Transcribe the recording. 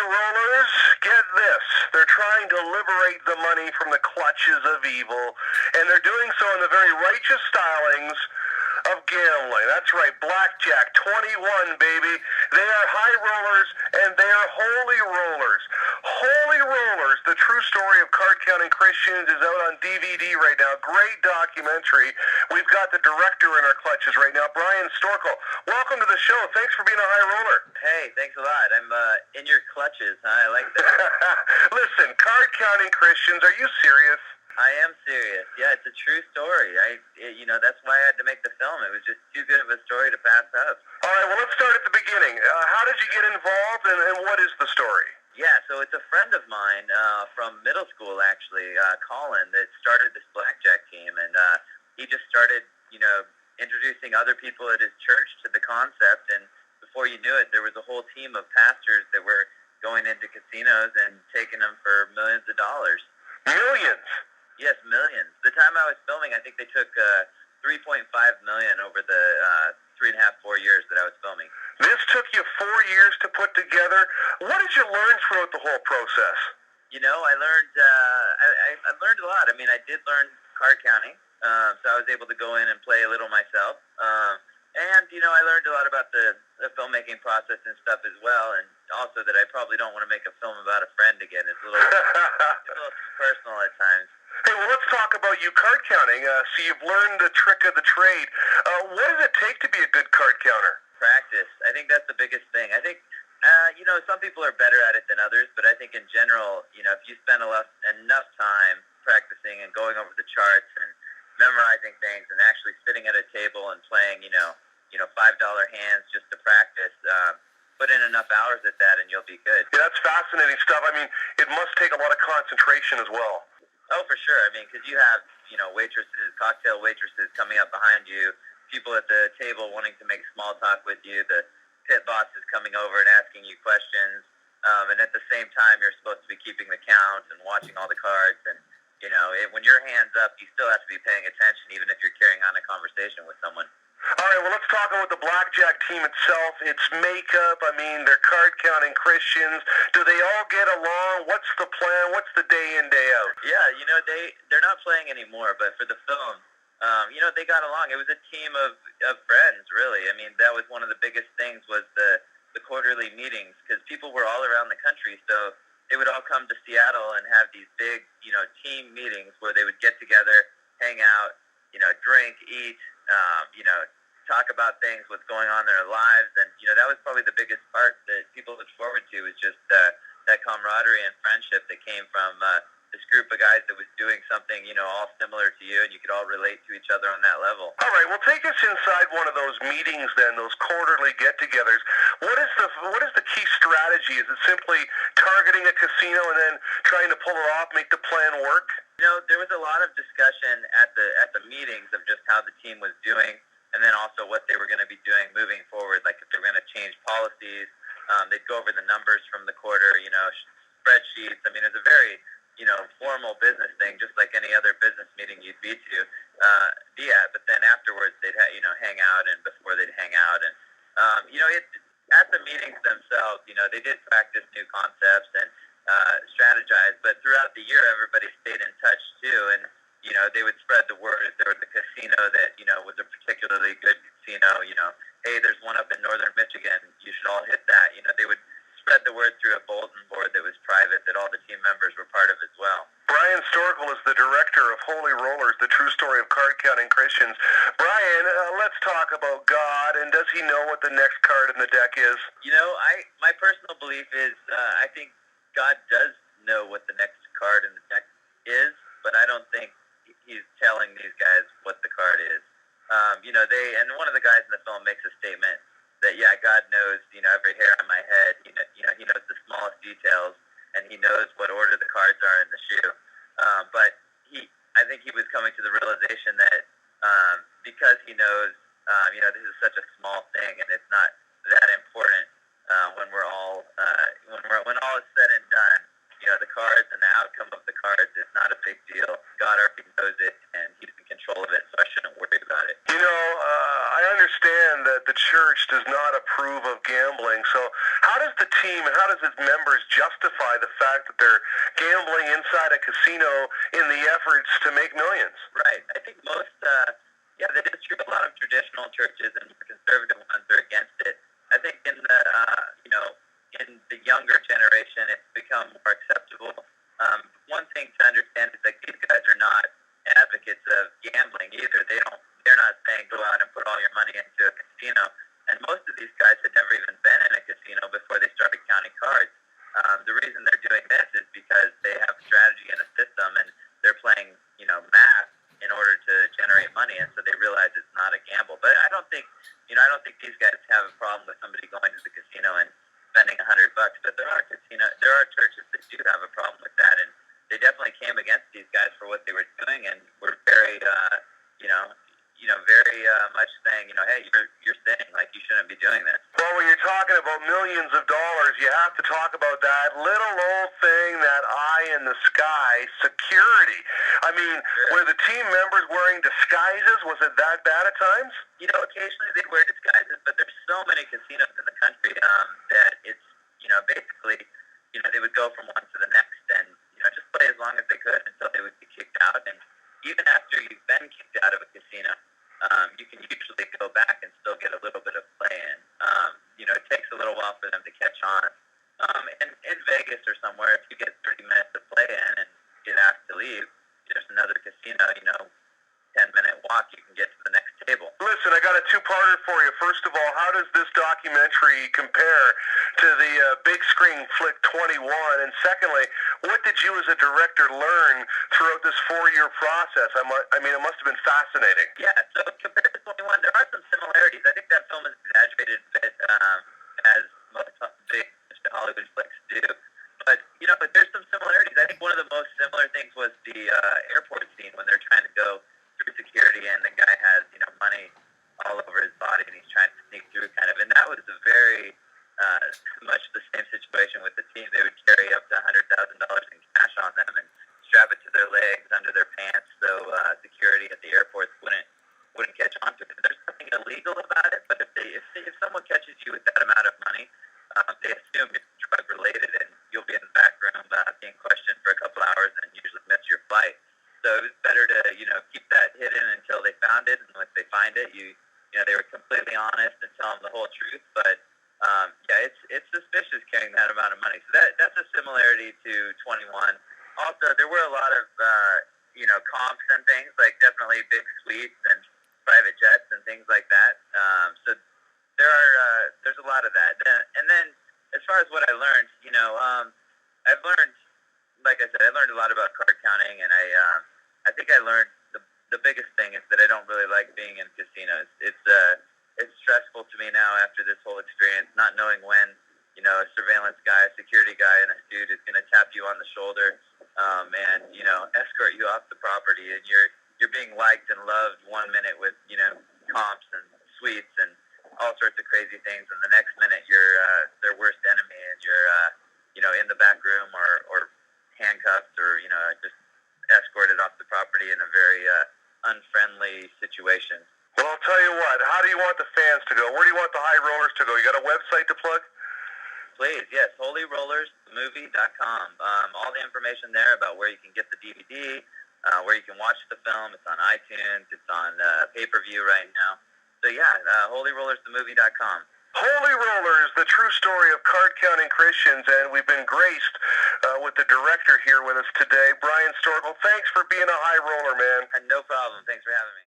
rollers, get this. They're trying to liberate the money from the clutches of evil, and they're doing so in the very righteous stylings of gambling. That's right, Blackjack 21, baby. They are high rollers, and they are holy rollers. Holy Rollers, the true story of card-counting Christians, is out on DVD right now. Great documentary. We've got the director in our clutches right now, Bryan Storkel. Welcome to the show. Thanks for being a high roller. Hey, thanks a lot. I'm in your clutches. I like that. Listen, card-counting Christians, are you serious? I am serious. Yeah, it's a true story. That's why I had to make the film. It was just too good of a story to pass up. All right, well, let's start at the beginning. How did you get involved, and what is the story? Yeah, so it's a friend of mine from middle school, actually, Colin, that started this Blackjack team, and he just started, introducing other people at his church to the concept, and before you knew it, there was a whole team of pastors that were going into casinos and taking them for millions of dollars. Millions? Yes, millions. The time I was filming, I think they took $3.5 million over the 3.5, 4 years that I was filming. This took you 4 years to put together. What did you learn throughout the whole process? I learned I learned a lot. I mean, I did learn card counting, so I was able to go in and play a little myself. I learned a lot about the filmmaking process and stuff as well, and also that I probably don't want to make a film about a friend again. It's a little personal at times. Hey, well, let's talk about you card counting. So you've learned the trick of the trade. What does it take to be a good card counter? Practice. I think that's the biggest thing. I think, some people are better at it than others, but I think in general, if you spend enough time practicing and going over the charts and memorizing things and actually sitting at a table and playing, $5 hands just to practice, put in enough hours at that and you'll be good. Yeah, that's fascinating stuff. I mean, it must take a lot of concentration as well. Oh, for sure. I mean, because you have, waitresses, cocktail waitresses coming up behind you, people at the table wanting to make small talk with you, the pit boss is coming over and asking you questions, and at the same time, you're supposed to be keeping the count and watching all the cards, and, when your hand's up, you still have to be paying attention, even if you're carrying on a conversation with someone. All right, well, let's talk about the Blackjack team itself. Its makeup, I mean, they're card-counting Christians. Do they all get along? What's the plan? What's the day in, day out? Yeah, they're not playing anymore, but for the film, they got along. It was a team of friends, really. I mean, that was one of the biggest things was the quarterly meetings, because people were all around the country, so they would all come to Seattle and have these big, team meetings where they would get together, hang out, drink, eat, talk about things, what's going on in their lives. And, that was probably the biggest part that people looked forward to, was just that camaraderie and friendship that came from this group of guys that was doing something, all similar to you, and you could all relate to each other on that level. All right, well, take us inside one of those meetings then, those quarterly get-togethers. What is the key strategy? Is it simply targeting a casino and then trying to pull it off, make the plan work? There was a lot of discussion at the meetings of just how the team was doing, and then also what they were going to be doing moving forward, like if they were going to change policies. They'd go over the numbers from the quarter, spreadsheets. I mean, it's a very formal business thing, just like any other business meeting you'd be at. But then afterwards, they'd hang out, and before they'd hang out, and at the meetings themselves, they did practice new concepts and strategize. But throughout the year, everybody stayed in touch too, and they would spread the word. If there was a casino that was a particularly good casino, hey, there's one up in northern Michigan, you should all hit that. They would spread the word through a bulletin board that was private that all the team members were part of as well. Bryan Storkel is the director of Holy Rollers, the true story of card-counting Christians. Bryan, let's talk about God, and does he know what the next card in the deck is? My personal belief is I think God does know what the next card in the deck is, but I don't think he's telling these guys what the card is. And one of the guys in the film makes a statement that, yeah, God knows, every hair on my head. He knows the smallest details, and he knows what order the cards are in the shoe. But I think he was coming to the realization that because he knows, this is such a small thing, and it's not that important when all is said and done. The cards and the outcome of the cards is not a big deal. God already knows it, and he's in control of it, so I shouldn't worry about it. I understand that the church does not approve of gambling, so how how does the team and how does its members justify the fact that they're gambling inside a casino in the efforts to make millions? Right. I think most, that is true. A lot of traditional churches and conservative ones are against it. I think in the, in the younger generation, it's become more acceptable. One thing to understand is like these guys are not advocates of gambling either. They're not saying go out and put all your money into a casino. And most of these guys had never even been in a casino before they started counting cards. The reason they're doing this is because they have strategy and a system, and they're playing, math in order to generate money, and so they realize it's not a gamble. But I don't think these guys have a problem with somebody going to the casino and spending $100. But there are churches that do have a problem with that, and they definitely came against these guys for what they were doing, and were very, very much saying, hey, you're sinning, like you shouldn't be doing this. Well, when you're talking about millions of dollars, you have to talk about that little old thing, that eye in the sky, security. I mean, Sure. Were the team members wearing disguises? Was it that bad at times? Occasionally they wear disguises, but there's so many casinos in the country that it's, basically, they would go from one to the next and, just play as long as they could until they would be kicked out. And even after you've been kicked out of a casino, you can usually go back and still get a little bit of play in. It takes a little while for them to catch on. And in Vegas or somewhere, if you get 30 minutes to play in and get asked to leave, there's another casino, 10-minute walk, you can get to the next table. Listen, I got a two-parter for you. First of all, how does this documentary compare to the big screen flick 21? And secondly, what did you as a director learn throughout this 4-year process? I mean, it must have been fascinating. Yeah, so compared to 21, there are some similarities. I think that film is exaggerated a bit, as most big Hollywood flicks do. But, there's some similarities. I think one of the most similar things was the airport scene when they're trying to go through security and the guy has, money all over his body and he's trying to sneak through kind of. And that was a very much the same situation with the team. They would carry up to $100,000 in cash on them and strap it to their legs, under their pants, so security at the airports wouldn't catch on to it. There's nothing illegal about it, but if someone catches you with that amount of money, they assume it's drug related and you'll be in the back room being questioned for a couple hours and usually miss your flight. So it was better to, keep that hidden until they found it, and once they find it, they were completely honest and tell them the whole truth. But it's suspicious carrying that amount of money. So that's a similarity to 21. Also, there were a lot of comps and things, like definitely big suites and private jets and things like that. So there's a lot of that. And then as far as what I learned, I've learned, like I said, I learned a lot about card counting, and I think I learned the biggest thing is that I don't really like being in casinos. It's stressful to me now after this whole experience, not knowing when, a surveillance guy, a security guy, and a dude is going to tap you on the shoulder, and, escort you off the property, and you're being liked and loved 1 minute with, comps and suites and all sorts of crazy things, and the next minute you're their worst enemy, and you're, in the back room or handcuffed or, just escorted off the property in a very unfriendly situation. Well, I'll tell you what. How do you want the fans to go? Where do you want the high rollers to go? You got a website to plug? Please, yes, holyrollersmovie.com. All the information there about where you can get the DVD, where you can watch the film. It's on iTunes. It's on pay-per-view right now. So, holyrollersmovie.com. Holy Rollers, the true story of card-counting Christians, and we've been graced with the director here with us today, Bryan Storkel. Thanks for being a high roller, man. No problem. Thanks for having me.